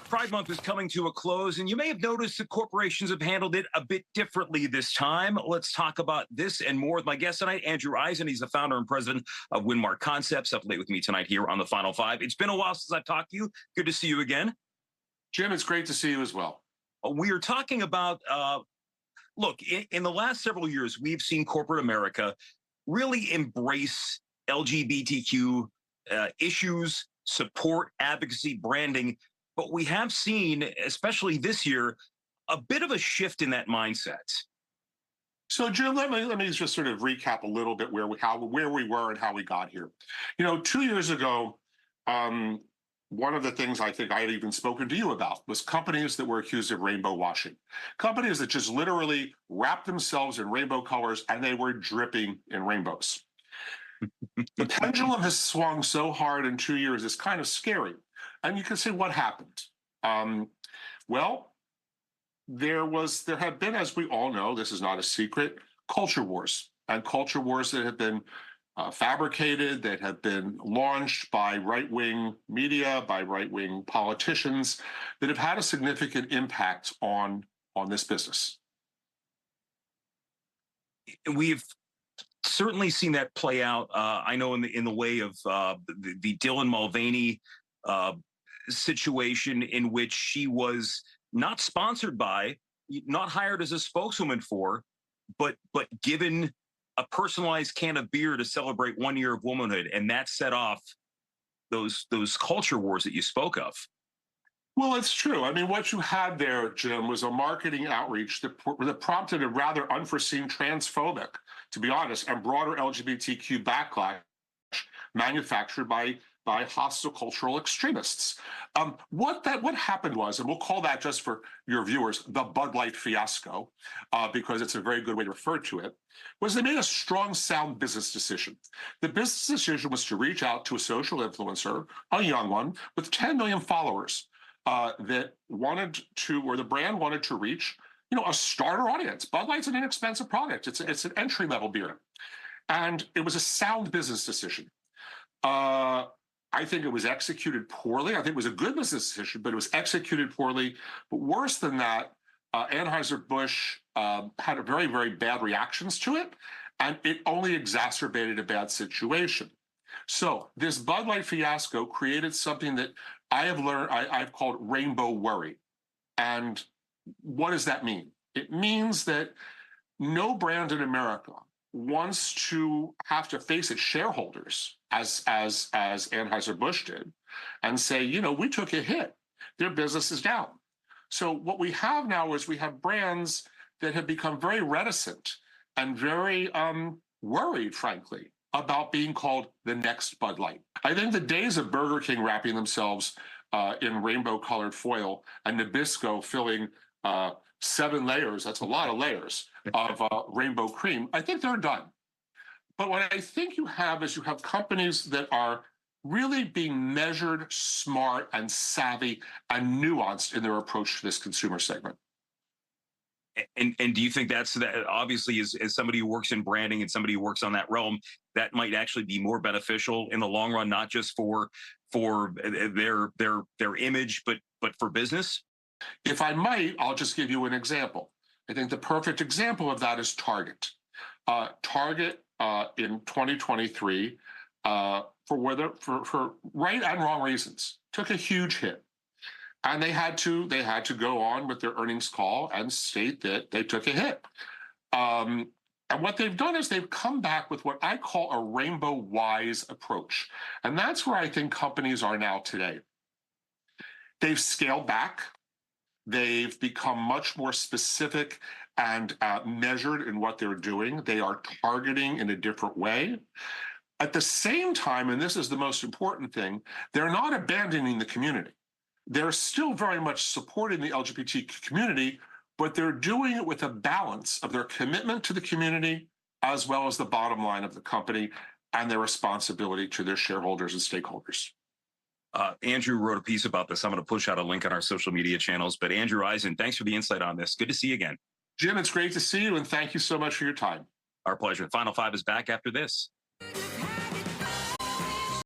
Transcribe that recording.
Pride Month is coming to a close, and you may have noticed that corporations have handled it a bit differently this time. Let's talk about this and more with my guest tonight, Andrew Isen. He's the founder and president of Winmark Concepts, up late with me tonight here on the Final Five. It's been a while since I've talked to you. Good to see you again. Jim, it's great to see you as well. We are talking about, look, in the last several years, we've seen corporate America really embrace LGBTQ issues, support, advocacy, branding. But we have seen, especially this year, a bit of a shift in that mindset. So, Jim, let me just sort of recap a little bit where we were and how we got here. 2 years ago, one of the things I think I had even spoken to you about was companies that were accused of rainbow washing. Companies that just literally wrapped themselves in rainbow colors and they were dripping in rainbows. The pendulum has swung so hard in 2 years, it's kind of scary. And you can say, what happened? Well, there have been, as we all know, this is not a secret, culture wars. And culture wars that have been fabricated, that have been launched by right-wing media, by right-wing politicians, that have had a significant impact on this business. We've certainly seen that play out. I know in the way of the Dylan Mulvaney situation, in which she was not sponsored by, not hired as a spokeswoman for, but given a personalized can of beer to celebrate 1 year of womanhood, and that set off those culture wars that you spoke of. Well, it's true. I mean, what you had there, Jim, was a marketing outreach that prompted a rather unforeseen transphobic, to be honest, and broader LGBTQ backlash manufactured by hostile cultural extremists. What happened was, and we'll call that, just for your viewers, the Bud Light fiasco, because it's a very good way to refer to it, was they made a strong, sound business decision. The business decision was to reach out to a social influencer, a young one, with 10 million followers that wanted to, or the brand wanted to reach, a starter audience. Bud Light's an inexpensive product. It's an entry-level beer. And it was a sound business decision. I think it was executed poorly. I think it was a good business decision, but it was executed poorly. But worse than that, Anheuser-Busch had a very, very bad reactions to it, and it only exacerbated a bad situation. So this Bud Light fiasco created something that I have learned, I've called rainbow worry. And what does that mean? It means that no brand in America wants to have to face its shareholders, as Anheuser-Busch did, and say, we took a hit. Their business is down. So what we have now is we have brands that have become very reticent and very worried, frankly, about being called the next Bud Light. I think the days of Burger King wrapping themselves in rainbow-colored foil and Nabisco filling 7 layers, that's a lot of layers, of rainbow cream, I think they're done. But what I think you have is companies that are really being measured, smart, and savvy, and nuanced in their approach to this consumer segment. And do you think that obviously, as somebody who works in branding and somebody who works on that realm, that might actually be more beneficial in the long run, not just for their image, but for business? If I might, I'll just give you an example. I think the perfect example of that is Target. Target in 2023, for right and wrong reasons, took a huge hit. And they had to go on with their earnings call and state that they took a hit. And what they've done is they've come back with what I call a rainbow-wise approach. And that's where I think companies are now today. They've scaled back. They've become much more specific and measured in what they're doing. They are targeting in a different way. At the same time, and this is the most important thing, they're not abandoning the community. They're still very much supporting the LGBTQ community, but they're doing it with a balance of their commitment to the community as well as the bottom line of the company and their responsibility to their shareholders and stakeholders. Andrew wrote a piece about this. I'm going to push out a link on our social media channels. But Andrew Isen, thanks for the insight on this. Good to see you again. Jim, it's great to see you, and thank you so much for your time. Our pleasure. Final Five is back after this.